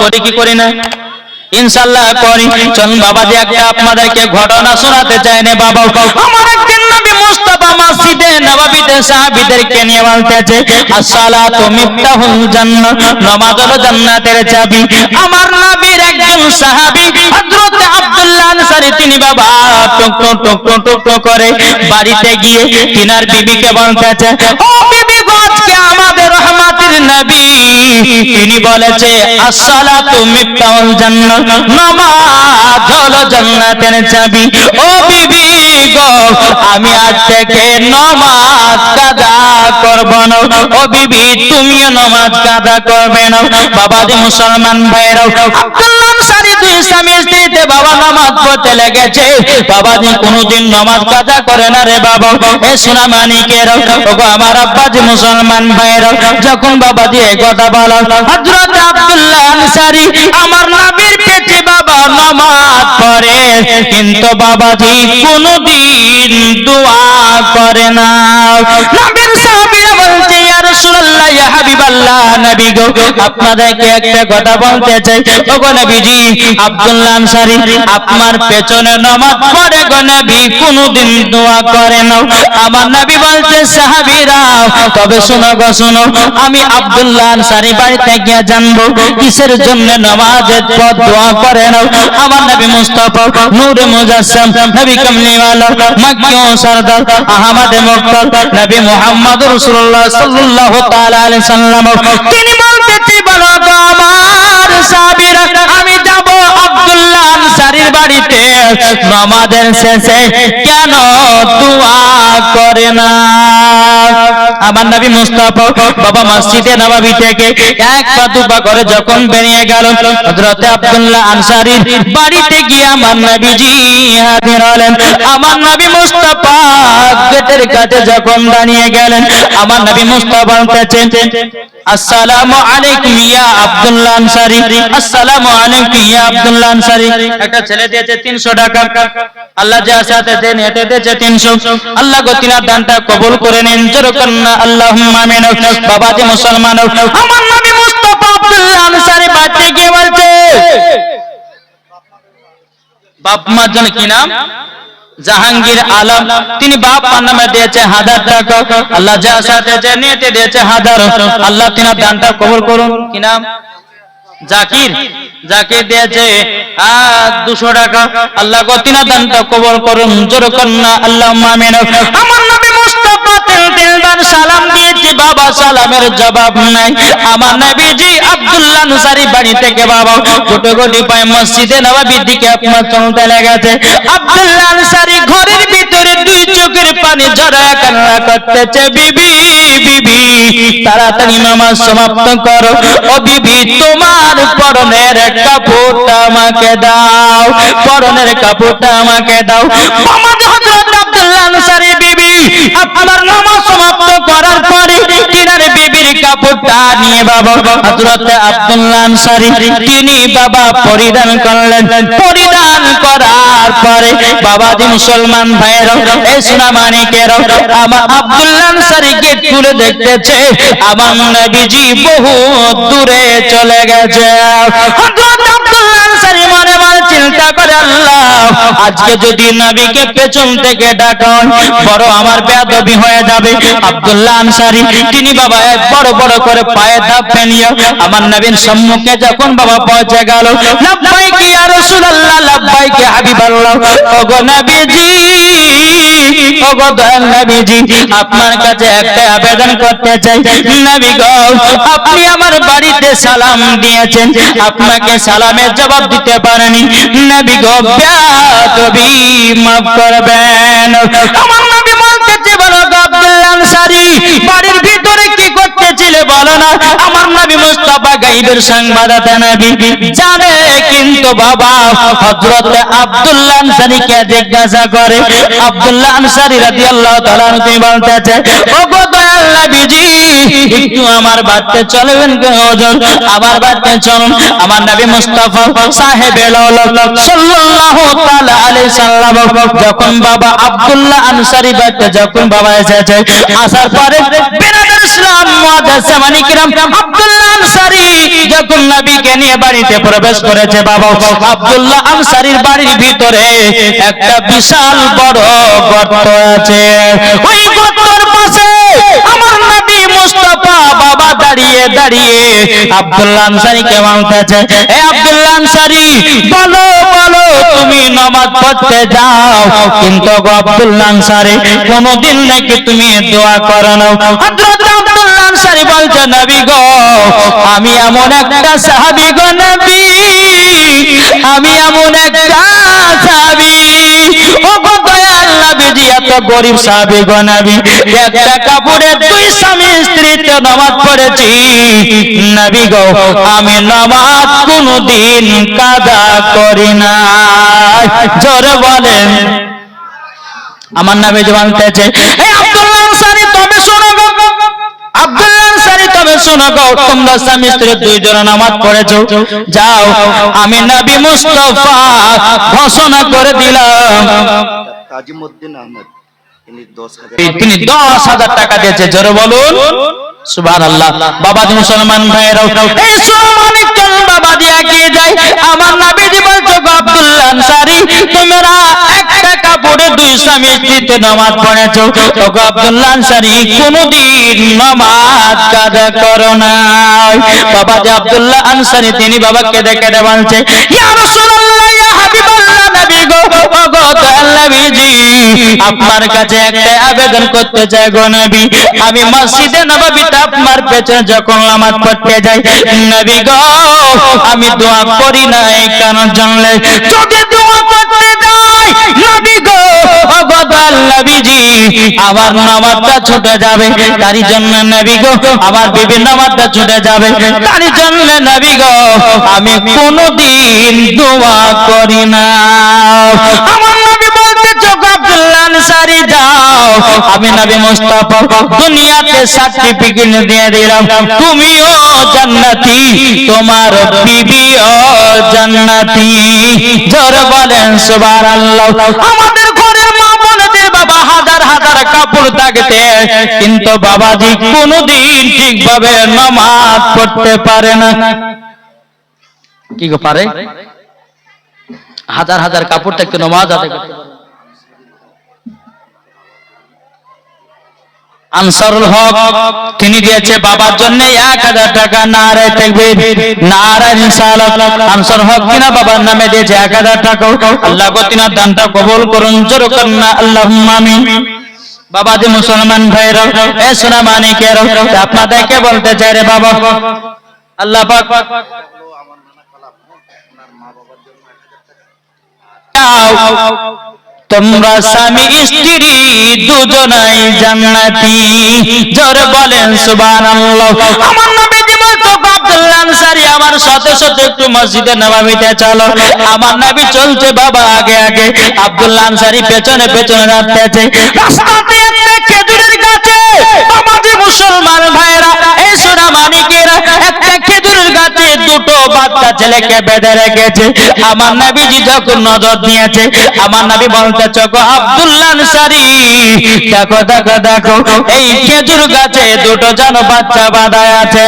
করি কি করি না? ইনশাআল্লাহ করি। চলুন বাবাজি একটা আপনাদেরকে ঘটনা শোনাতে চাই না বাবা। আমার একদিন নবী মুস্তাফা মসজিদে নববীতে সাহাবীদেরকে নিয়ে বলতেছে আসসালাতু মিফতাহুল জান্নাহ, নামাজ হলো জান্নাতের চাবি। আমার নবীর একজন সাহাবী হযরত আব্দুল্লাহ আনসারী তিনি বাবা টুক টুক টুক টুক টুক করে বাড়িতে গিয়ে তিনার বিবিকে বলতেছে ও বিবি গো আজকে আমাদের রহমতের নবী তিনি বলেছে আসসালাতু মিফতাহুল জান্নাহ, নামাজ হলো জান্নাতের চাবি। ও বিবি গো আমি আজ থেকে নামাজ কাজা করব না। ও বিবি তুমিও নামাজ কাজা করবে না। বাবাজি মুসলমান ভাইরা আব্দুল্লাহ আনসারী দুই স্বামী স্ত্রীতে বাবা নামাজ পড়তে লেগেছে। বাবাজি কোনদিন নামাজ কাজা করে না রে বাবা। এ সোনা মানিকেরা ওগো আমার আব্বাজি মুসলমান ভাইরা যখন বাবাজি এই কথা বলা হযরত আব্দুল্লাহ আনসারী আমার নবীর পেটে বাবা নামাজ পড়ে কিন্তু বাবাজি কোনদিন দোয়া করে না। নবীর সাহাবীরা বলছে ইয়া রাসূলুল্লাহ ইয়া হাবিবাল্লাহ নবী গো আপনাদেরকে একটা কথা বলতে চাই। ওগো নবীজি আব্দুল্লাহ আনসারী আপনার পেছনে নামাজ পড়ে গো নবী কোনদিন দোয়া করে না। আমার নবী বলছে সাহাবীরা তবে শোনো গো শোনো আমি আব্দুল্লাহ আনসারী বাড়িতে গিয়ে জানবো কিসের জন্য নামাজের পর দোয়া করে না। আমার নবী মুস্তাফা নূরে মুজাসসাম নবী কামলিওয়ালা মক্কি ও সরদার আহমদ মুক্তার নবী মুহাম্মদ রাসূলুল্লাহ সাল্লাল্লাহু তাআলা আলাইহি সাল্লাম তিনি বলতেছে বলো গো আমার সাহাবীরা আমি যাব আব্দুল্লাহ আনসারীর বাড়িতে নামাজের শেষে কেন দোয়া করে না। আমার নবী মুস্তাফা বাবা মসজিদে নববী থেকে এক পা দুপা করে যখন বেরিয়ে গেল হযরত আব্দুল্লাহ আনসারীর বাড়িতে গিয়ে আমার নবীজি হাজির হলেন। আমার নবী মুস্তাফা গেটের কাছে যখন দাঁড়িয়ে গেলেন আমার নবী মুস্তাফা বলতেছেন আসসালামু আলাইকুম ইয়া আব্দুল্লাহ আনসারী, আসসালামু আলাইকুম ইয়া আব্দুল্লাহ আনসারী। একটা ছেলে দিয়েছে 300 টাকা, আল্লাহ যা সাথে দেন এতে দিয়েছে 300। আল্লাহ গো তিনার দানটা কবুল করে নেন যেরকম না আল্লাহুম্মা আমিন। বাবাজি মুসলমান আমার নবী মুস্তাফা আব্দুল্লাহ আনসারী বাড়িতে গিয়ে বলছে বাপ মার জন্য কি নাম জাহাঙ্গীর আলম, তিনি বাপ মার নামে দিয়েছে 1000 টাকা, আল্লাহ যা সাথে দেন এতে দিয়েছে 1000। আল্লাহ তিনার দানটা কবুল করুন। কি নাম জাকির, জাকির দিয়েছে 200 টাকা, আল্লাহ গো তিনার দানটা কবুল করুন যেরকম না আল্লাহুম্মা আমিন। আমার নবী মুস্তাফা তিনবার সালাম দিয়েছে বাবা সালামের জবাব নাই। আমার নবীজি আব্দুল্লাহ আনসারী বাড়ি থেকে বাবা গোটে গোটে পায় মসজিদে নববীর দিকে আপনার চলতে লেগেছে। আব্দুল্লাহ আনসারী ঘরের ভিতরে দুই চোখের পানি ঝরায় কান্না করতেছে বিবি বিবি তাড়াতাড়ি নামাজ সমাপ্ত করো। ও বিবি তোমার পরনের কাপড়টা আমাকে দাও, পরনের কাপড়টা আমাকে দাও। আমার হযরত আব্দুল্লাহ আনসারী বিবি আপনার নামাজ সমাপ্ত করার পরে তিনার বিবির কাপড়টা নিয়ে বাবা হযরত আব্দুল্লাহ আনসারী তিনি বাবা পরিধান করলেন। পরিধান করার পরে বাবাজি মুসলমান ভাইরা এই সোনা মানিকেরা আমার আব্দুল্লাহ আনসারী গেট খুলে দেখতেছে আমার নবীজি বহু দূরে চলে গেছে। হযরত আব্দুল্লাহ আনসারী মনে মনে চিন্তা করে আল্লাহ আজকে যদি নবীকে পেছন থেকে ডাকা বড় আমার বেয়াদবি হয়ে যাবে। আব্দুল্লাহ আনসারী তিনি বাবা এক বড় বড় করে পায়ে ধাপ ফেলিয়ে আমার নবীর সম্মুখে যখন বাবা পৌঁছে গেল লাব্বাইক ইয়া রাসূলুল্লাহ লাব্বাইক ইয়া হাবিবাল্লাহ। ওগো নবীজি ওগো দয়াল নবীজি আপনার কাছে একটা আবেদন করতে চাই। নবী গো আপনি আমার বাড়িতে সালাম দিয়েছেন, আপনাকে সালামের জবাব দিতে পারেনি। নবী গো বেয়াদবি মাফ করবেন। আমার নবী বলতেছে বলো গো আব্দুল্লাহ আনসারী বাড়ির ভিতরে কি করতেছিলে বলো না। আমার নবী মুস্তাফা গায়বের সংবাদদাতা নবী জানে কিন্তু বাবা হযরত আব্দুল্লাহ আনসারীকে জিজ্ঞাসা করে। আব্দুল্লাহ আনসারী রাদিয়াল্লাহু তাআলা তিনি বলতেছে ওগো দয়াল নবীজি একটু আমার বাড়িতে চলবেন কেন হুজুর, আমার বাড়িতে চলুন। আমার নবী মুস্তাফা সাহেবে লাউলাক সাল্লাল্লাহু তাআলা আলাইহি সাল্লাম যখন বাবা আব্দুল্লাহ আনসারী বাড়িতে যখন বাবা এসেছে আসার পরে বেনাদের ইসলাম মুআজ্জাজ সামানি কিরাম আব্দুল্লাহ আনসারী যখন নবীকে নিয়ে বাড়িতে প্রবেশ করেছে বাবা, আব্দুল্লাহ আনসারীর বাড়ির ভিতরে একটা বিশাল বড় গর্ত আছে। ওই গর্তের পাশে আমার নবী মুস্তাফা বাবা দাঁড়িয়ে দাঁড়িয়ে আব্দুল্লাহ আনসারীকে বলতেছে, এ আব্দুল্লাহ আনসারী বলো বলো তুমি নামাজ পড়তে যাও, কিন্তু গো আব্দুল্লাহ আনসারী কোনদিন নাকি তুমি দোয়া করো না। হযরত আব্দুল্লাহ আনসারী বলছে, নবী গো আমি এমন একটা সাহাবী গো নবী, আমি এমন একটা সাহাবী, ও গো দয়াল নবীজি এত গরিব সাহাবী গো নবী, একটা কাপড়ে দুই স্বামী স্ত্রীতে নামাজ পড়েছি নবী গো, আমি নামাজ কোনদিন কাজা করি না। জোরে বলেন। আমার নবী বলতেছে, এই আব্দুল্লাহ আনসারী তবে শোনো গো, আব্দুল্লাহ আনসারী তবে শোনো গো, তোমরা স্বামী স্ত্রী দুইজন নামাজ পড়েছো, যাও আমি নবী মুস্তাফা ঘোষণা করে দিলাম। তাজিমউদ্দিন আহমেদ তিনি 10,000 টাকা দিয়েছে। জোরে বলুন সুবহানাল্লাহ। বাবাজি মুসলমান ভাইরা, এই সুমানিক চল বাবাজি এগিয়ে যায়। আমার নবীজি বলছো গো আব্দুল্লাহ আনসারী তোমরা একটা কাপড়ে দুই স্বামী স্ত্রীতে নামাজ পড়েছো, তো গো আব্দুল্লাহ আনসারী কোনদিন নামাজ কাজা করো না। বাবাজি আব্দুল্লাহ আনসারী তিনি বাবাকে দেখে বলছে, ইয়া রাসূলুল্লাহ ইয়া হাবিবাল্লাহ নবী গো, ও গো দয়াল নবীজি আপনার কাছে একটা আবেদন করতে চাই গো নবী, আমি মসজিদে নববীতে আপনার পেছনে যখন নামাজ পড়তে যাই নবী গো, আমি দোয়া করি না এই কারণ জানলে যদি দোয়া করতে যাই নবী গো, ও গো দয়াল নবীজি আমার নামাজটা ছুটে যাবে, তারই জন্য নবী গো আমার বিবির নামাজটা ছুটে যাবে, তারই জন্য নবী গো আমি কোনদিন দোয়া করি না। আমার নবী বলতে চোখ আব্দুল্লাহ আনসারী যাও, আমি নবী মুস্তাফা দুনিয়াতে সার্টিফিকেট দিয়ে দিলাম, তুমিও জান্নাতি তোমার বিবিও জান্নাতি। জোরে বলেন সুবহানাল্লাহ। আমাদের ঘরের মা বোনদের বাবা হাজার হাজার কাপড় থাকতে কিন্তু বাবাজি কোনদিন ঠিকভাবে নামাজ পড়তে পারে না। কি গো পারে? হাজার হাজার কাপড় থাকতে নামাজ আদায় করতে পারে। আনসারুল হক তিনি দিয়েছে বাবার জন্য 1000 টাকা। নারায়ে তাকবীর, নারায়ে রিসালাত। আনসারুল হক কিনা বাবার নামে দিয়েছে 1000 টাকা। আল্লাহ গো তিনার দানটা কবুল করুন, জোরে করুন না আল্লাহুম্মা আমিন। বাবাজি মুসলমান ভাইরা, এ সোনা মানিকেরা, আপনাদেরকে বলতে চাই রে বাবা, আল্লাহ পাক তোমরা স্বামী স্ত্রী দুজনাই জান্নাতি। জোরে বলেন সুবহানাল্লাহ। আমার নবীজি বলতো আব্দুল্লাহ আনসারী আমার সাথে সাথে একটু মসজিদে নববীতে চলো। আমার নবী চলছে বাবা আগে আগে, আব্দুল্লাহ আনসারী পেছনে পেছনে যাচ্ছে। রাস্তাতে একটা খেজুরের গাছে বাবাজি মুসলমান ভাইরা, এই সোনা মানিকেরা, একটা খেজুরের গাছে দুটো বাচ্চা ছেলেকে বেঁধে রেখেছে। আমার নবীজি যখন নজর দিয়েছে, আমার নবী বলতে চোখো আব্দুল্লাহ আনসারী দেখো দেখো দেখো এই খেজুর গাছে দুটো যেন বাচ্চা বাঁধা আছে।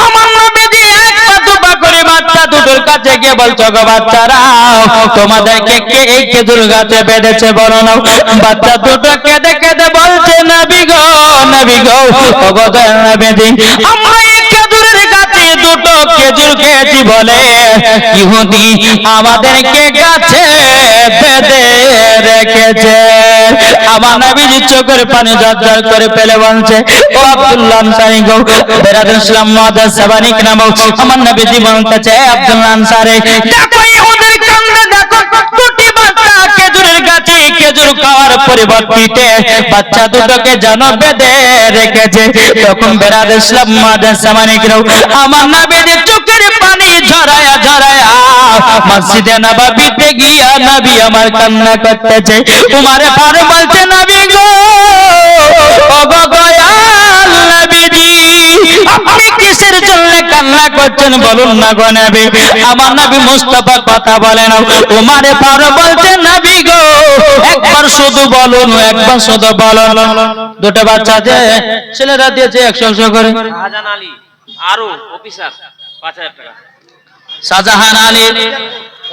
আমার নবীজি এক পা দুপা করে বাচ্চা দুটোর কাছে গিয়ে বলছো গো বাচ্চারা তোমাদেরকে কে এই খেজুর গাছে বেঁধেছে বলো না। বাচ্চা দুটো কেঁদে কেঁদে বলছে নবী গো নবী গো, ও গো দয়াল নবীজি আমরা এই খেজুরের গাছে দুটো খেজুর খেয়েছি বলে ইহুদি আমাদেরকে গাছে বেঁধে রেখেছে। আমার নবীজি চোখের পানি ঝরঝর করে ফেলে বলছে, ও আব্দুল্লাহ আনসারী গো, বেরাদুল ইসলাম মুআজ্জাজ সাবানী কিরাম, আমার নবীজি বলতেছে আব্দুল্লাহ আনসারী দেখো ইহুদির কান্দে দেখো দুটি বাচ্চা খেজুরের গাছে খেজুর খাওয়ার পরিবর্তে বাচ্চা দুটোকে যেন বেঁধে রেখেছে। তখন বেরাদুল ইসলাম মুআজ্জাজ সাবানী কিরাম আমার নবীজি চোখের পানি ঝরায়া ঝরায়া মসজিদে নববীতে গিয়া নবী আমার কান্না করতেছে। উমারে ফারুক বলছে নবী গো, ও গো দয়াল নবীজি আপনি কিসের জন্য কান্না করছেন, বলুন না গো নবী। আমার নবী মুস্তাফা কথা বলেন, উমারে ফারুক বলছেন নবী গো একবার শুধু বলুন, একবার শুধু বলুন। দুটো বাচ্চা আছে, ছেলেরা দিয়েছে 100 করে। শাহজাহান আলী আরো অফিসার 5000 টাকা। শাহজাহান আলী,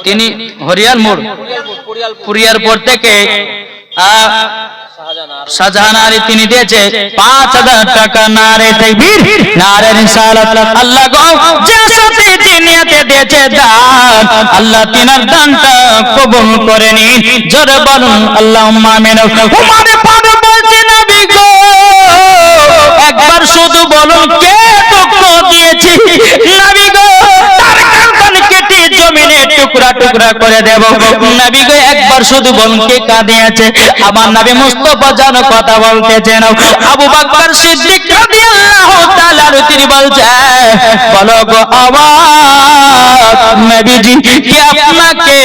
তিনি হরিয়াল মোড় পুরিয়ারপুর থেকে শাহজাহান আলী, তিনি দিয়েছে 5000 টাকা। নারে তাকবীর, নারে রিসালাত। আল্লাহ গো যার সাথে যে নিয়তে দিয়েছে দান, আল্লাহ তিনার দানটা কবুল করে নিন। জোরে বলুন আল্লাহুম্মা আমিন। উমারে ফারুক বলছে নবী গো একবার শুধু বলুন কে দুঃখ দিয়েছে। নবী গো তার কান কেটে জমিনে টুকরা টুকরা করে দেব। নবী গো একবার শুধু বলুন কে কাঁদিয়েছে। আমার নবী মুস্তাফা যেন কথা বলতেছেন। আবু বকর সিদ্দিক রাদিয়াল্লাহু তাআলা তিনি বলছে বলো গো আওয়াজ নবীজি কে আপনাকে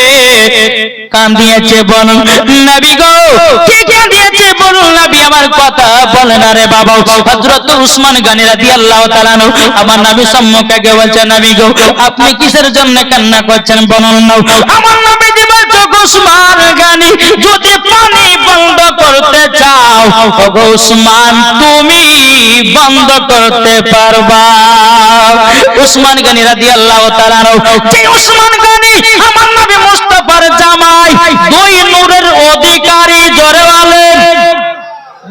কাঁদিয়েছে বলুন। নবী গো কে কাঁদিয়েছে বলুন। নবী আমার কথা বলেন। আরে বাবা হযরত উসমান গনি রাদিয়াল্লাহু তাআলা আমার নবী সম্মুখে গিয়ে বলছে নবী গো আপনি কিসের জন্য কান্না করছেন বলুন না। আমার নবী বলছে উসমান গনি যদি পানি বন্ধ করতে চাও ওগো উসমান তুমি বন্ধ করতে পারবা। উসমান গনি রাদিয়াল্লাহু তাআলা, যে উসমান গনি আমার নবী মুস্তাফার জামাই, দুই নূরের অধিকারী, জোরে বলেন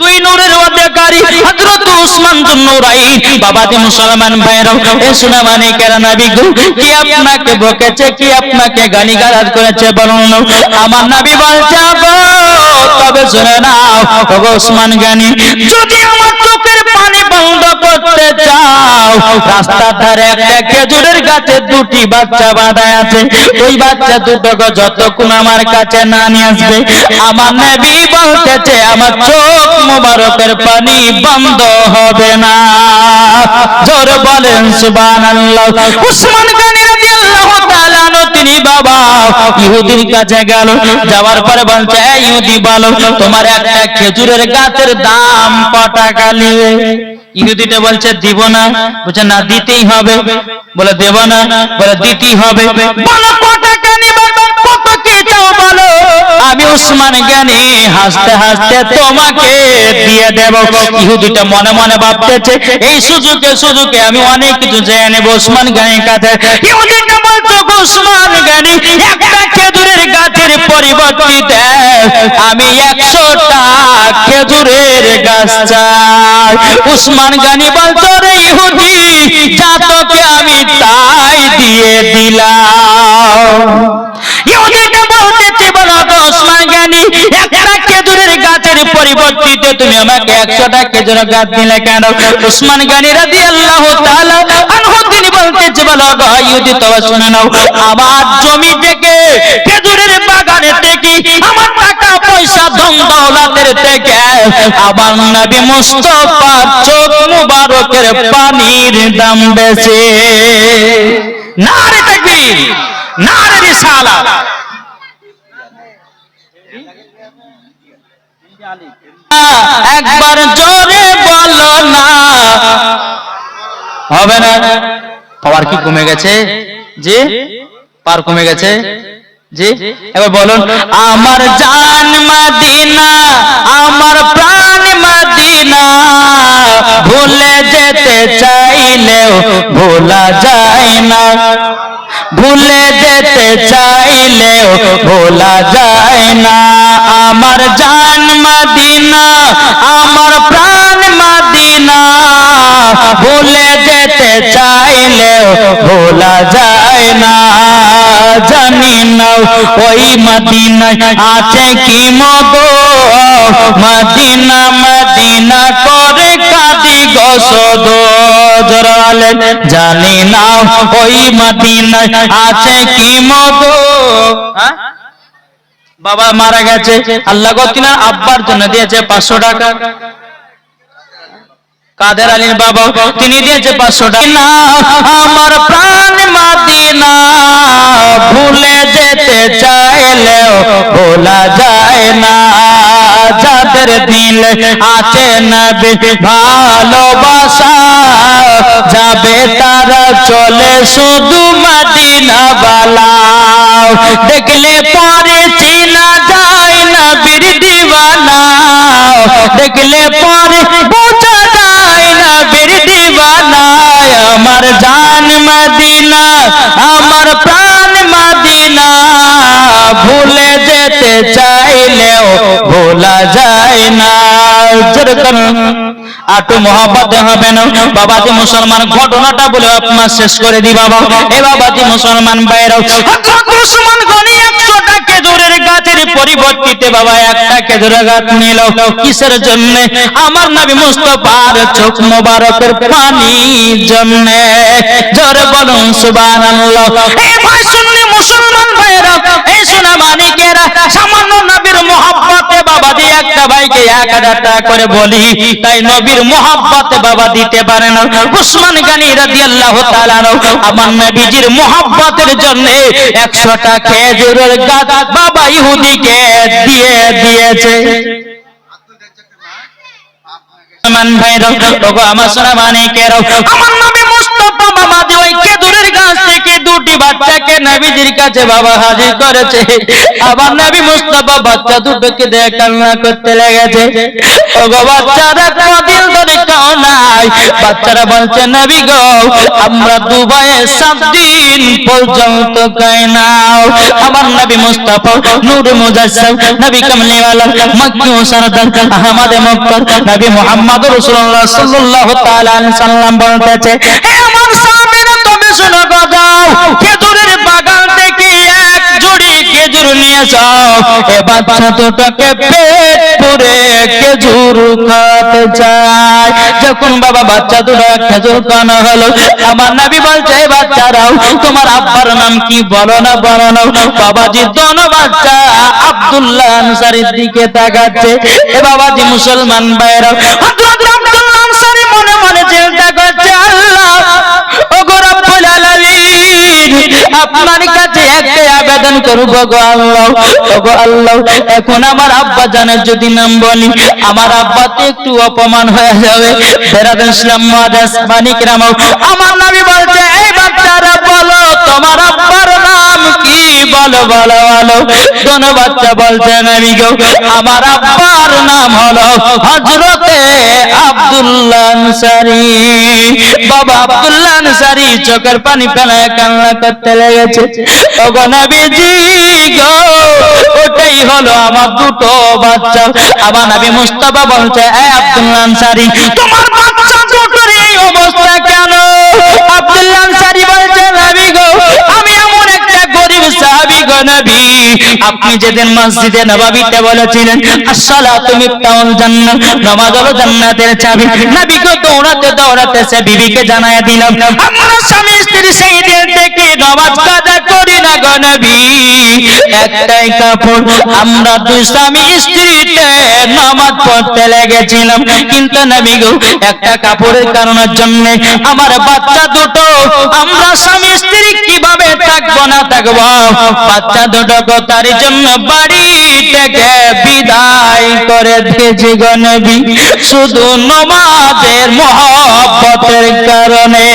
দুই নূরের অধিকারী হযরত উসমান যুন্নুরাইন। বাবাজি মুসলমান ভাইরা এ শোনা মানে কেরা নবী গো কি আপনাকে বকেছে, কি আপনাকে গালিগালাজ করেছে বলুন। আমার নবী বলছে গো তবে শুনে নাও ওগো উসমান গনি যদি আমার চোখের পানি বন্ধ করতে চাও, রাস্তার ধারে একটা খেজুরের গাছে দুটি বাচ্চা বাঁধা আছে, ওই বাচ্চা দুটোকে যতক্ষণ আমার কাছে না নিয়ে আসবে আমার নবী বলতেছে আমার চোখ মুবারকের পানি বন্ধ হবে না। জোর বলেন সুবহানাল্লাহ। উসমান গনি রাদিয়াল্লাহু তাআলা তিনি বাবা ইহুদির কাছে গেল, যাওয়ার পরে বলছে ইহুদি বলো তোমার একটা খেজুরের গাছের দাম কত টাকা নেবে। ইহুদিটা বলছে দিব না। বলছে না দিতেই হবে। বলে দেব না। বলে দিতেই হবে। বলো কত টাকা নেবে, কত কে চাও বলো। আমি উসমান গনি হাসতে হাসতে তোমাকে দিয়ে দেব। ইহুদিটা মনে মনে ভাবতেছে এই সুযোগে আমি অনেক কিছু জেনে নেব উসমান গনির কাছে। ইহুদিটা বলছে উসমান গনি একটা খেজুরের গাছের পরিবর্তে আমি 100টা খেজুরের গাছ চাই। উসমান গনি বলতো রে ইহুদি যা তোকে আমি তাই দিয়ে দিলাম। ইহুদিটা বলতেছে বলো গো উসমান গনি একটা খেজুরের গাছের পরিবর্তে তুমি আমাকে 100টা খেজুরের গাছ দিলে কেন? উসমান গনি রাদিয়াল্লাহু তাআলা আনহু তিনি বলতেছে বলো গো ইহুদি তবে শুনে নাও আমার জমি থেকে খেজুরের বাগানে থেকে আমার টাকা পয়সা ধন দৌলতের থেকে আমার নবী মুস্তাফার চোখ মুবারকের পানির দাম বেশি। নারে তাকবীর, নারে রিসালাত। একবার জোরে বলো না হবে না। পাওয়ার কি কমে গেছে? জি পাওয়ার কমে গেছে। জি এবার বলুন আমার জান মদিনা আমার প্রাণ মদিনা ভুলে যেতে চাইলেও ভোলা যায় না, ভুলে যেতে চাইলেও ভোলা যায় না। আমার জান মদিনা আমার প্রাণ মদিনা ভুলে যেতে চাইলেও ভোলা যায় না। জানি না ওই মদিনায় আছে কি মগো মদিনা মদিনা করে কাঁদি গো শুধু। জোরালে জানি না ওই মদিনায় আছে কি মগো। বাবা মারা গেছে, আল্লাহ গো তিনার আব্বার জন্য দিয়েছে 500 টাকা। কাদের আলীর বাবা তিনি দিয়েছে 500 টাকা। আমার প্রাণ মদিনা ভুলে যেতে চাইলেও ভোলা যায় না। যাদের দিলে আছে নবী ভালোবাসা যাবে তারা চলে শুধু মদিনা বালা দেখলে পরে চিনা যায় নবীর দিওয়ানা দেখলে পরে বোঝা যায় নবীর দিওয়ানা আমার জান মদিনা আমার প্রাণ মদিনা ভুলে যেতে চাইলেও ভোলা যায় না যেরকম আটু মহব্বত হবে না বাবাজি মুসলমান ঘটনাটা বলে আপনার শেষ করে দি বাবা এ বাবাজি মুসলমান বাইরেও হযরত উসমান গনি 100টা খেজুরের গাছের পরিবর্তিতে বাবা একটা খেজুরের গাছ নিল কিসের জন্য আমার নবী মুস্তাফার চোখ মোবারকের পানির জন্য জোরে বলুন সুবহানাল্লাহ এই ভাই শুনলে মুসলমান ভাইরা এই সোনা মানিকেরা সামান্য নবীর মহব্বতে বাবাজি একটা ভাইকে 1000 টাকা করে বলি তাই নবীর মহব্বতে বাবা দিতে পারে না উসমান গনি রাদিয়াল্লাহু তাআলা আমার নবীজির মহব্বতের জন্য 100টা খেজুরের গাছ বাবা ইহুদিকে দিয়ে দিয়েছে মান ভাইরা ওগো আমার সোনা মানিকেরা আমার নবী মুস্তাফা বাবাজি ওই খেজুরের গাছ থেকে দুটি বাচ্চাকে নবীজির কাছে বাবা হাজির করেছে আবার নবী মুস্তাফা বাচ্চা দুটোকে দেখে কান্না করতে লেগেছে ওগো বাচ্চারা কদিন ধরে খাও নাই বাচ্চারা বলছে নবী গো আমরা দুবাইয়ে 7 দিন পর্যন্ত খাই না আমার নবী মুস্তাফা নূর মুজাসসাম নবী কামলিওয়ালা মক্কি ও সরদার আহমদ মক্কার নবী মুহাম্মদ রাসূলুল্লাহ সাল্লাল্লাহু তাআলা আলাইহি সাল্লাম বলতেছে হে আমার সাহাবীরা তুমি শুনো কথা খেজুরের বাগান থেকে এক জুড়ি খেজুর নিয়ে যাও এ বাচ্চা দুটোকে পেট পুরে খেজুর খেতে চায় যখন বাবা বাচ্চা দুটো খেজুর খাওয়ানো হলো আমার নবী বলছে বাচ্চারাও তোমার আব্বার নাম কি বলো না বাবাজি দোনো বাচ্চা আব্দুল্লাহ আনসারীর দিকে তাকাচ্ছে এ বাবাজি মুসলমান ভাইরা হযরত আব্দুল্লাহ আনসারী মনে মনে চিন্তা করছে আল্লাহ ওগো রব্বুল আলামিন আপনার কাছে একটা আবেদন করব গো আল্লাহ ওগো আল্লাহ এখন আমার আব্বা জানের যদি নাম বলি আমার আব্বাতে একটু অপমান হয়ে যাবে ফেরাদ ইসলাম মুআদ্দাস মানিকরাম আমার নবী বলছে এই বাচ্চারা বলো তোমার আব্বার নাম কি বলো বলো বলো দোনো বাচ্চা বলছে নবী গো আমার আব্বার নাম হলো হযরতে আব্দুল্লাহ আনসারী বাবা আব্দুল্লাহ আনসারী চোখের পানি ফেলে কান্না করতে লেগেছে ওগো নবীজি গো ওটাই হলো আমার দুটো বাচ্চা আমার নবী মুস্তাফা বলছে এই আব্দুল্লাহ আনসারী তোমার বাচ্চা দুটোর এই অবস্থা কেন আব্দুল্লাহ আনসারী বলছে নবী গো আমি এমন একটা গরীব সাহাবী গো নবী আপনি যেদিন মসজিদে নববীতে বলেছিলেন আসসালাতু মিফতাহুল জান্নাহ নামাজ হলো জান্নাতের চাবি নবী গো দৌড়াতে দৌড়াতে সে বিবিকে জানায়া দিলাম আমরা স্বামী স্ত্রী সেই দিন থেকে নামাজ কাজা করি না গো নবী একটাই কাপড় আমরা দুই স্বামী স্ত্রীতে নামাজ পড়তে লেগেছিলাম কিন্তু নবী গো একটা কাপড়ের কারণের জন্য আমার বাচ্চা দুটো আমরা স্বামী স্ত্রী কিভাবে থাকবো না থাকবো বাচ্চা দুটো তার জন্য বাড়ি থেকে বিদায় করে দিয়েছি গো নবী শুধু নামাজের মহব্বতের কারণে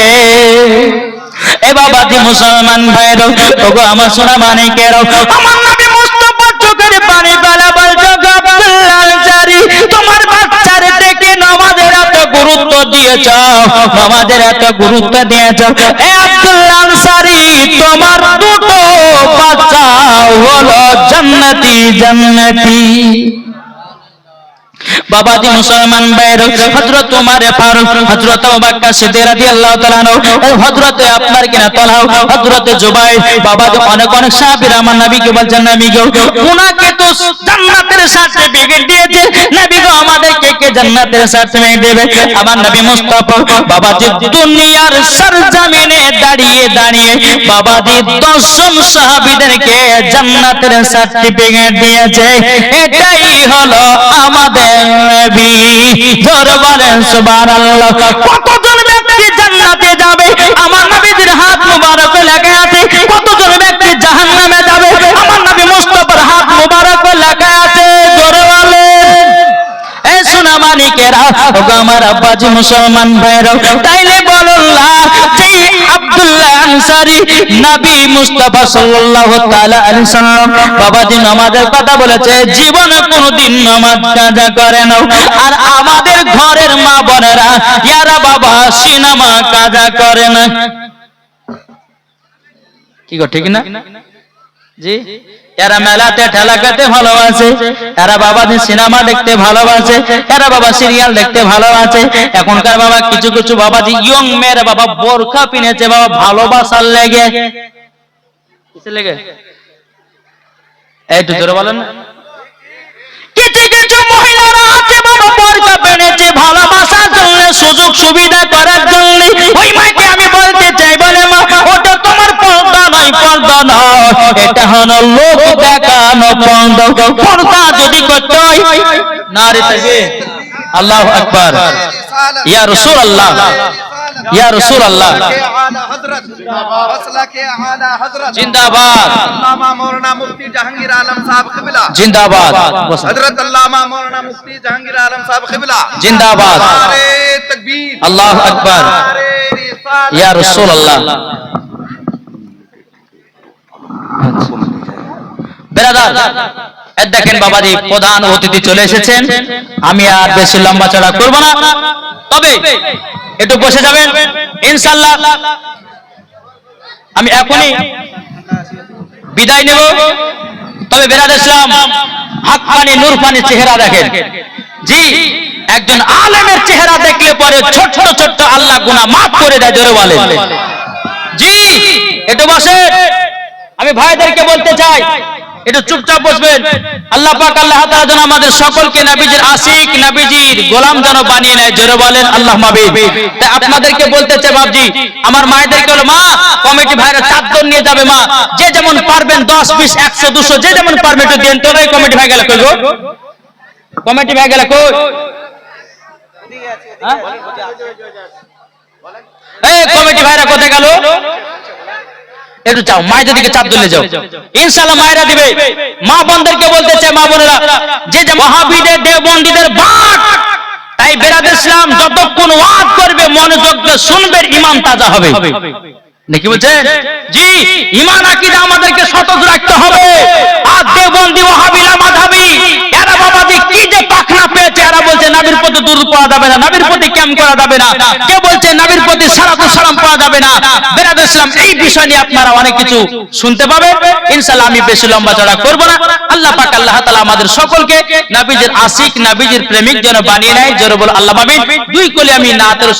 এ বাবাজি মুসলমান ভাইরা ওগো আমার সোনা মানিকেরা আমার নবী মুস্তাফা চোখের পানি ফেলা বলছে আব্দুল্লাহ আনসারী তোমার বাচ্চার থেকে নামাজের এত গুরুত্ব দিয়েছ নামাজের এত গুরুত্ব দিয়েছ এ আব্দুল্লাহ আনসারী তোমার দুটো বাচ্চা হলো জান্নাতি জান্নাতি বাবাজি মুসলমান ভাইরা হযরত ওমর ফারুক হযরত আবু বকর সিদ্দিক রাদিয়াল্লাহু তাআলা হযরত আপনার কিনা তালহা হযরত জুবাইর বাবাজি অনেক অনেক সাহাবীরা আমার নবীকে বলছেন নবী গো উনাকে তো জান্নাতের সার্টিফিকেট দিয়েছে নবী গো আমাদেরকে কে জান্নাতের সার্টিফিকেট দেবে আমার নবী মুস্তাফা বাবাজি দুনিয়ার সরজমিনে দাঁড়িয়ে দাঁড়িয়ে বাবাজি 10 জন সাহাবীদেরকে জান্নাতের সার্টিফিকেট দিয়েছে এটাই হলো আমাদের নবী জোরে বলেন সুবহানাল্লাহ কতজন ব্যক্তি জান্নাতে যাবে আমার নবীর হাত মুবারক লেখা আছে কতজন ব্যক্তি জাহান্নামে যাবে আমার নবী মুস্তাফার হাত মুবারক লেখা আছে জোরে বলেন এই সোনা মানিকে ভাইরা, ওগো আমার আব্বাজি মুসলমান ভাইরা, তাইলে বলুন না যে আব্দুল্লাহ আনসারী নবী মুস্তাফা সাল্লাল্লাহু তাআলা আলাইহি সাল্লাম বাবাজি নামাজের কথা বলেছে, জীবনে কোনোদিন নামাজ কাজা করে না। আর আমাদের ঘরের মা বোনেরা ইয়ারা বাবা সিনেমা কাজা করে না। কি গো ঠিক না? জি, এরা মেলাতে ঠেলাকাতে ভালোবাসে, এরা বাবাজি সিনেমা দেখতে ভালোবাসে, এরা বাবা সিরিয়াল দেখতে ভালোবাসে। এখনকার বাবা কিছু কিছু বাবাজি ইয়ং মেয়েরা বাবা বোরখা পিনেছে বাবা ভালোবাসার লেগে। কিসের লেগে? একটু জোরে বলেন না। কিছু কিছু মহিলারা আছে বাবা বোরখা পিনেছে ভালোবাসার জন্য, সুযোগ সুবিধা করার জন্য। ওই মাকে আমি বলতে চাই, বলে মা ওটা তোমার পর্দা নয়, পর্দা নয়, এটা হলো লোক দেখানো পর্দা। পর্দা যদি করতে হয় নারী থেকে আল্লাহু আকবার, ইয়া রাসূলুল্লাহ, ইয়া রাসূলুল্লাহ, জিন্দাবাদ, আল্লামা মৌলানা মুফতি জাহাঙ্গীর আলম সাহেব কিবলা জিন্দাবাদ, হযরত আল্লামা মৌলানা মুফতি জাহাঙ্গীর আলম সাহেব কিবলা জিন্দাবাদ, নারে তাকবীর, আল্লাহু আকবার, ইয়া রাসূলুল্লাহ। বেরাদার, দেখেন বাবাজি প্রধান অতিথি চলে এসেছেন, আমি আর বেশি লম্বা চড়া করব না, তবে একটু বসে যাবেন ইনশাআল্লাহ। আমি এখনই বিদায় নেব, তবে বেরাদ ইসলাম হাক্কানি নূরপানি চেহারা দেখেন। জি, একজন আলেমের চেহারা দেখলে পরে ছোট ছোট আল্লাহ গুনাহ মাফ করে দেয়, জোরে বলেন। জি, একটু বসে, আমি ভাইদেরকে বলতে চাই একটু চুপচাপ বসবেন। আল্লাহ পাক আল্লাহ তাআলা যেন আমাদের সকলকে নবীজির আশিক নবীজির গোলাম যেন বানিয়ে নেয়, জোরে বলেন আল্লাহুম্মা আমিন। তাই আপনাদেরকে বলতে চাই বাবজি, আমার মায়েদেরকে বলো মা কমিটি ভাইরা চাদর নিয়ে যাবে, মা যে যেমন পারবেন 10 20 100 200 যে যেমন পারবেন একটু দেন তো। কমিটি ভাই গেল কই গো? কমিটি ভাই গেল কই? এই কমিটি ভাইরা কোথায় গেল? একটু যাও মায়েদের দিকে চাপ দিলে যাও, ইনশাআল্লাহ মায়েরা দিবে। মা বোনদেরকে বলতে চাই, মা বোনেরা যে যে ওয়াহাবিদের দেওবন্দীদের বাট, তাই বেরাদ ইসলাম যতক্ষণ ওয়াজ করবে মনোযোগ দিয়ে শুনবে, ঈমান তাজা হবে নাকি বলছেন? জি, ঈমান আকীদা আমাদেরকে সতেজ রাখতে হবে। আর দেওবন্দি ওয়াহাবিরা মাযহাবী এরা বাবাজি কি যে পাখনা পেয়েছে, এরা বলছে নবীর প্রতি দুরূদ পড়া যাবে না, নবীর প্রতি ক্যাম্প করা যাবে না, কে বলছে নবীর প্রতি সালাতু সালাম পড়া যাবে না। বেরাদ ইসলাম এই বিষয় নিয়ে আপনারা অনেক কিছু শুনতে পাবেন ইনশাআল্লাহ। আমি বেশি লম্বা চড়া করব না। আল্লাহ পাক আল্লাহ তাআলা আমাদের সকলকে নবীজির আশিক নবীজির প্রেমিক যেন বানিয়ে নেয়, জোরে বল আল্লাহ আমিন। দুই কোলে আমি নাতের